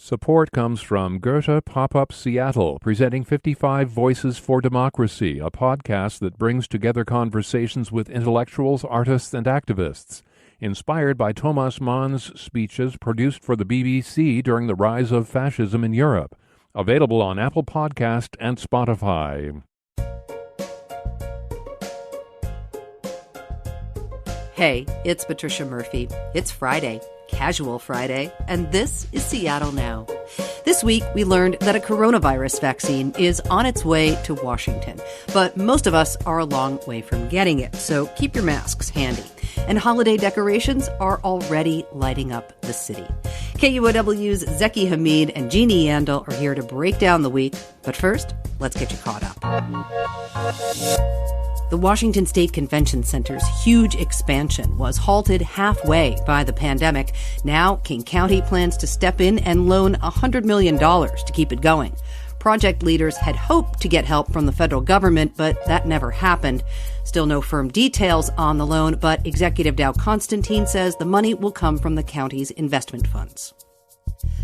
Support comes from Goethe Pop-Up Seattle, presenting 55 Voices for Democracy, a podcast that brings together conversations with intellectuals, artists, and activists. Inspired by Thomas Mann's speeches produced for the BBC during the rise of fascism in Europe. Available on Apple Podcast and Spotify. Hey, it's Patricia Murphy. It's Friday. Casual Friday, and this is Seattle Now. This week, we learned that a coronavirus vaccine is on its way to Washington, but most of us are a long way from getting it, so keep your masks handy. And holiday decorations are already lighting up the city. KUOW's Zaki Hamid and Jeannie Yandel are here to break down the week, but first, let's get you caught up. The Washington State Convention Center's huge expansion was halted halfway by the pandemic. Now, King County plans to step in and loan $100 million to keep it going. Project leaders had hoped to get help from the federal government, but that never happened. Still no firm details on the loan, but Executive Dow Constantine says the money will come from the county's investment funds.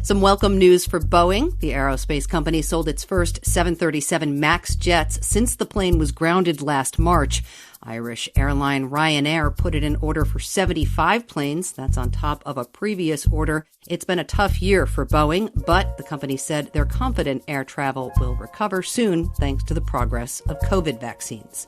Some welcome news for Boeing. The aerospace company sold its first 737 MAX jets since the plane was grounded last March. Irish airline Ryanair put it in order for 75 planes. That's on top of a previous order. It's been a tough year for Boeing, but the company said they're confident air travel will recover soon thanks to the progress of COVID vaccines.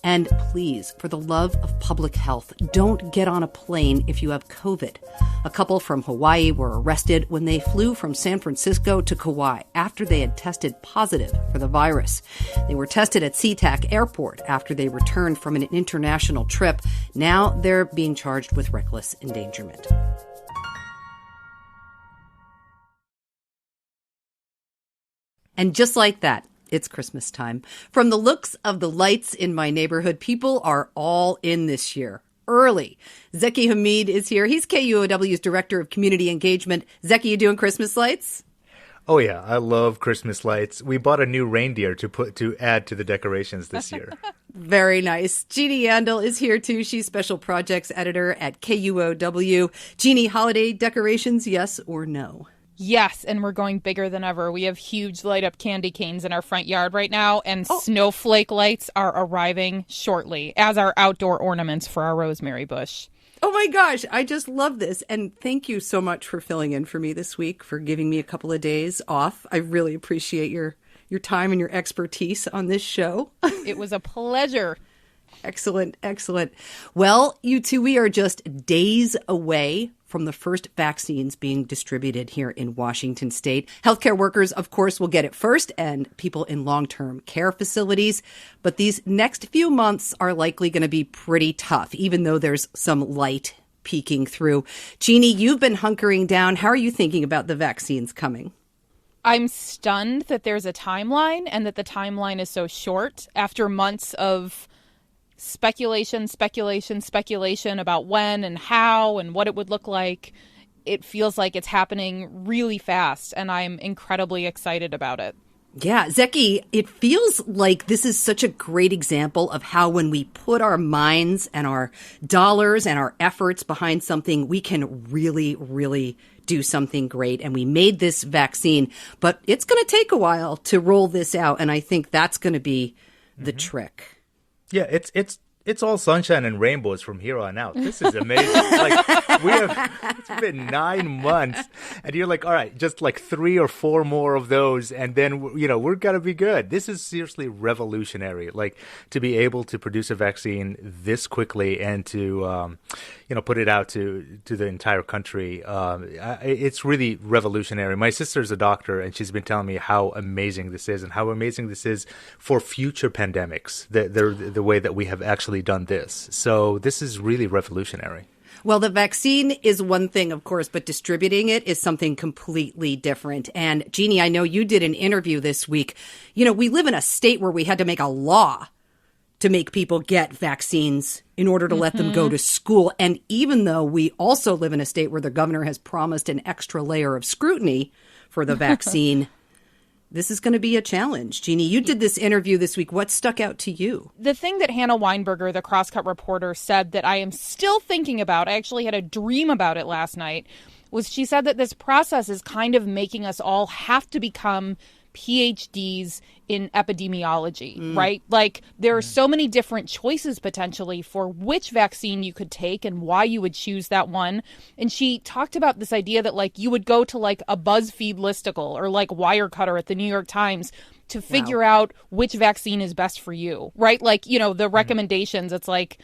And please, for the love of public health, don't get on a plane if you have COVID. A couple from Hawaii were arrested when they flew from San Francisco to KUOW after they had tested positive for the virus. They were tested at SeaTac Airport after they returned from an international trip. Now they're being charged with reckless endangerment. And just like that, it's Christmas time. From the looks of the lights in my neighborhood, people are all in this year. Early. Zaki Hamid is here. He's KUOW's Director of Community Engagement. Zaki, you doing Christmas lights? Oh yeah, I love Christmas lights. We bought a new reindeer to add to the decorations this year. Very nice. Jeannie Yandel is here too. She's Special Projects Editor at KUOW. Jeannie, holiday decorations, yes or no? Yes, and we're going bigger than ever. We have huge light-up candy canes in our front yard right now, and snowflake lights are arriving shortly, as are outdoor ornaments for our rosemary bush. Oh my gosh, I just love this. And thank you so much for filling in for me this week, for giving me a couple of days off. I really appreciate your time and your expertise on this show. It was a pleasure. Excellent, excellent. Well, you two, we are just days away from the first vaccines being distributed here in Washington state. Healthcare workers, of course, will get it first, and people in long-term care facilities. But these next few months are likely going to be pretty tough, even though there's some light peeking through. Jeannie, you've been hunkering down. How are you thinking about the vaccines coming? I'm stunned that there's a timeline and that the timeline is so short after months of speculation about when and how and what it would look like. It feels like it's happening really fast, and I'm incredibly excited about it. Yeah, Zeki, it feels like this is such a great example of how when we put our minds and our dollars and our efforts behind something, we can really, really do something great. And we made this vaccine, but it's going to take a while to roll this out. And I think that's going to be the trick. Yeah, it's all sunshine and rainbows from here on out. This is amazing. It's been 9 months, and you're like, all right, just like 3 or 4 more of those, and then we're gonna be good. This is seriously revolutionary. Like, to be able to produce a vaccine this quickly and to put it out to the entire country, it's really revolutionary. My sister's a doctor, and she's been telling me how amazing this is and how amazing this is for future pandemics. The way that we have actually done this. So this is really revolutionary. Well, the vaccine is one thing, of course, but distributing it is something completely different. And Jeannie, I know you did an interview this week. We live in a state where we had to make a law to make people get vaccines in order to let them go to school. And even though we also live in a state where the governor has promised an extra layer of scrutiny for the vaccine, this is going to be a challenge. Jeannie, you did this interview this week. What stuck out to you? The thing that Hannah Weinberger, the Crosscut reporter, said that I am still thinking about, I actually had a dream about it last night, was she said that this process is kind of making us all have to become PhDs in epidemiology, right? Like there are so many different choices potentially for which vaccine you could take and why you would choose that one. And she talked about this idea that like you would go to like a BuzzFeed listicle or like Wirecutter at the New York Times to figure out which vaccine is best for you, right? Like, you know, the recommendations, it's like,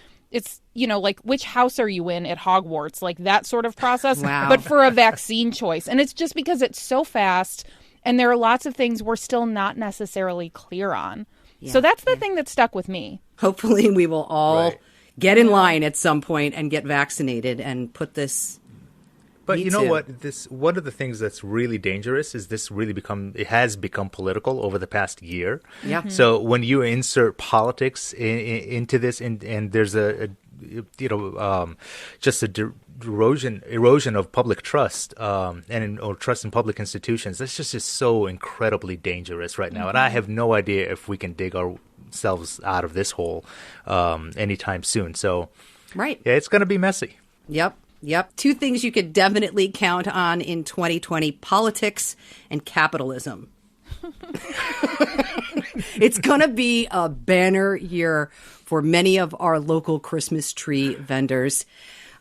you know, like which house are you in at Hogwarts, like that sort of process, but for a vaccine choice. And it's just because it's so fast. And there are lots of things we're still not necessarily clear on. Yeah. So that's the thing that stuck with me. Hopefully we will all get in line at some point and get vaccinated and put this. But you know what? One of the things that's really dangerous is it has become political over the past year. Yeah. Mm-hmm. So when you insert politics into this, and there's just a erosion of public trust or trust in public institutions. That's just so incredibly dangerous right now. And I have no idea if we can dig ourselves out of this hole anytime soon. So yeah, it's going to be messy. Yep. Two things you could definitely count on in 2020, politics and capitalism. It's going to be a banner year for many of our local Christmas tree vendors.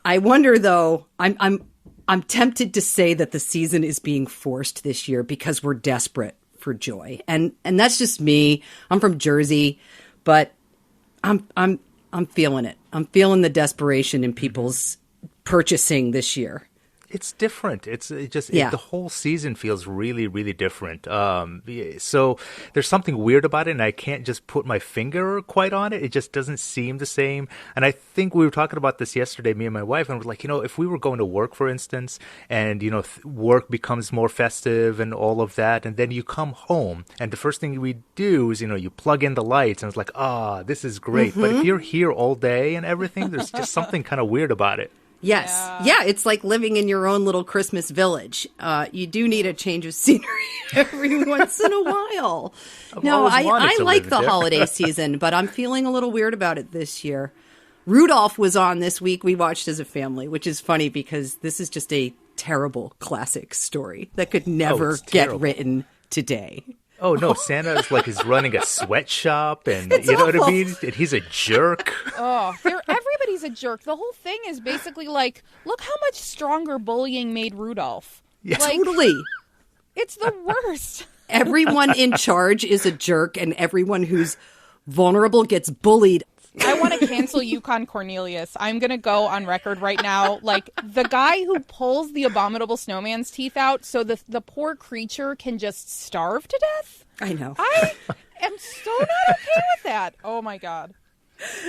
I wonder, though, I'm tempted to say that the season is being forced this year because we're desperate for joy. And that's just me. I'm from Jersey, but I'm feeling it. I'm feeling the desperation in people's purchasing this year. It's different. The whole season feels really, really different. So there's something weird about it, and I can't just put my finger quite on it. It just doesn't seem the same. And I think we were talking about this yesterday, me and my wife, and we're like, if we were going to work, for instance, and, work becomes more festive and all of that, and then you come home, and the first thing we do is, you plug in the lights, and it's like, this is great. But if you're here all day and everything, there's just something kind of weird about it. Yes. Yeah, it's like living in your own little Christmas village. You do need a change of scenery every once in a while. I like the holiday season, but I'm feeling a little weird about it this year. Rudolph was on this week. We watched as a family, which is funny because this is just a terrible classic story that could never get written today. Oh, no, Santa is running a sweatshop, and you know what I mean? And he's a jerk. Oh, everybody's a jerk. The whole thing is basically like, look how much stronger bullying made Rudolph. Yeah. Totally. It's the worst. Everyone in charge is a jerk, and everyone who's vulnerable gets bullied. I want to cancel Yukon Cornelius. I'm going to go on record right now. Like, the guy who pulls the abominable snowman's teeth out so the poor creature can just starve to death? I know. I am so not okay with that. Oh, my God.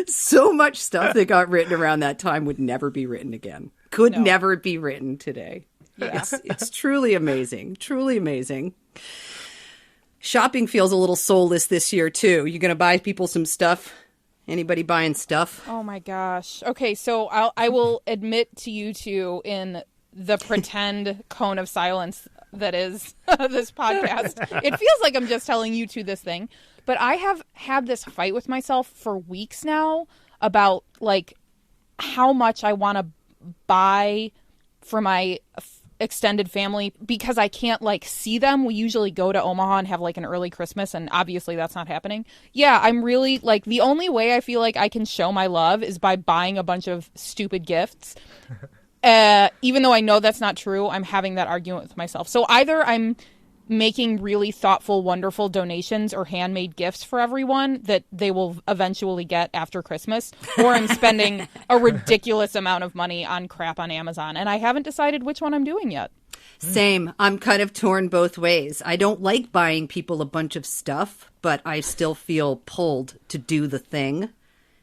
So much stuff that got written around that time would never be written again. Could never be written today. Yeah. It's truly amazing. Truly amazing. Shopping feels a little soulless this year, too. You going to buy people some stuff? Anybody buying stuff? Oh, my gosh. Okay, so I will admit to you two in the pretend cone of silence that is this podcast. It feels like I'm just telling you two this thing. But I have had this fight with myself for weeks now about, like, how much I want to buy for my extended family because I can't, like, see them. We usually go to Omaha and have, like, an early Christmas, and obviously that's not happening. Yeah, I'm really, like, the only way I feel like I can show my love is by buying a bunch of stupid gifts. Even though I know that's not true, I'm having that argument with myself. So either I'm making really thoughtful, wonderful donations or handmade gifts for everyone that they will eventually get after Christmas, or I'm spending a ridiculous amount of money on crap on Amazon, and I haven't decided which one I'm doing yet. Same. I'm kind of torn both ways. I don't like buying people a bunch of stuff, but I still feel pulled to do the thing.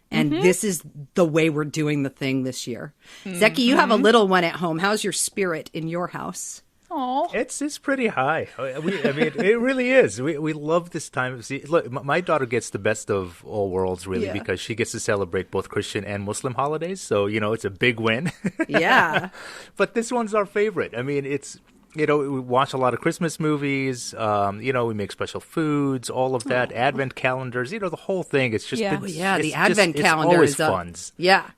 And this is the way we're doing the thing this year. Zaki, you have a little one at home. How's your spirit in your house? Oh, it's pretty high. I mean, it really is. We love this time. See, look, my daughter gets the best of all worlds, really, because she gets to celebrate both Christian and Muslim holidays. So, it's a big win. Yeah. But this one's our favorite. I mean, it's we watch a lot of Christmas movies. We make special foods, all of that, Advent calendars. The whole thing. It's just been, the Advent calendar always is fun. Yeah.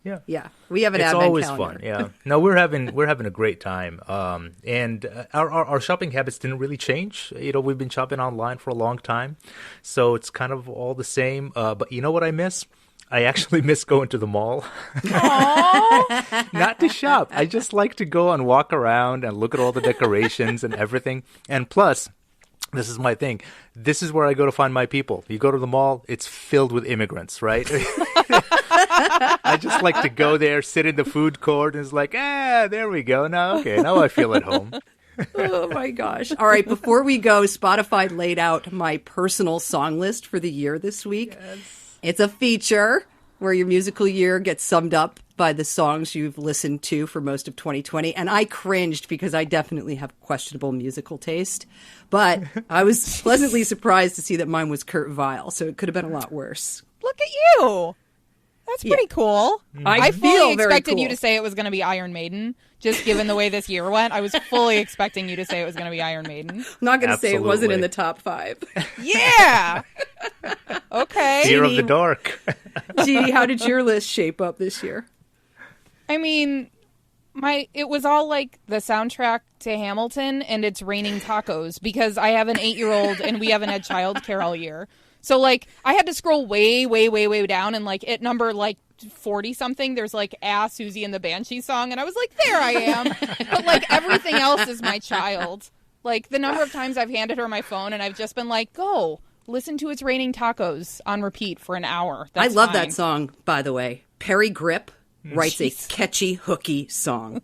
We have an it's Advent always calendar. fun. Yeah. No, we're having a great time. And our shopping habits didn't really change. We've been shopping online for a long time, so it's kind of all the same. But you know what I miss? I actually miss going to the mall. Not to shop. I just like to go and walk around and look at all the decorations and everything. And plus, this is my thing. This is where I go to find my people. You go to the mall, it's filled with immigrants, right? I just like to go there, sit in the food court, and it's like, there we go. Now I feel at home. Oh, my gosh. All right, before we go, Spotify laid out my personal song list for the year this week. Yes. It's a feature where your musical year gets summed up by the songs you've listened to for most of 2020. And I cringed because I definitely have questionable musical taste. But I was pleasantly surprised to see that mine was Kurt Weill. So it could have been a lot worse. Look at you. That's pretty cool. I fully expected cool. you to say it was going to be Iron Maiden, just given the way this year went. I was fully expecting you to say it was going to be Iron Maiden. I'm not going to say it wasn't in the top 5. Yeah. Okay. Fear of the dark. Jeannie, how did your list shape up this year? I mean, it was all like the soundtrack to Hamilton and It's Raining Tacos, because I have an 8-year-old and we haven't had childcare all year. So, like, I had to scroll way, way, way, way down, and, like, at number, 40-something, there's, like, Susie and the Banshee song, and I was like, there I am. But, like, everything else is my child. Like, the number of times I've handed her my phone, and I've just been like, go, listen to It's Raining Tacos on repeat for an hour. That's I love fine. that song, by the way. Perry Grip writes a catchy, hooky song.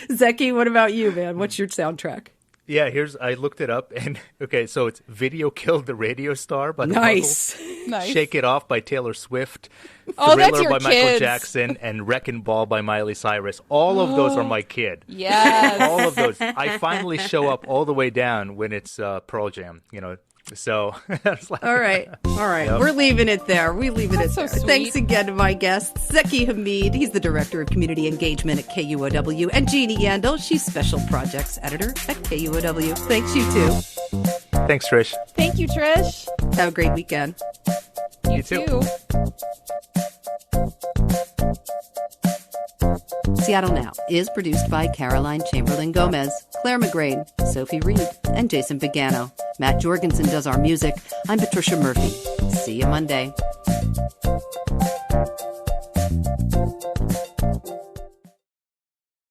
Zeki, what about you, man? What's your soundtrack? Yeah, I looked it up, and so it's Video Killed the Radio Star by the Nice. Nice. Shake It Off by Taylor Swift, Oh, that's Thriller your by Michael kids. Jackson, and Wrecking Ball by Miley Cyrus. All of those are my kid. Yes. All of those. I finally show up all the way down when it's Pearl Jam, So, I was like, All right. Yep. We're leaving it there. We leave it That's there. so sweet. Thanks again to my guests, Zaki Hamid. He's the Director of Community Engagement at KUOW. And Jeannie Yandel. She's Special Projects Editor at KUOW. Thanks, you too. Thanks, Trish. Thank you, Trish. Have a great weekend. You too. Seattle Now is produced by Caroline Chamberlain Gomez, Claire McGrain, Sophie Reed, and Jason Pagano. Matt Jorgensen does our music. I'm Patricia Murphy. See you Monday.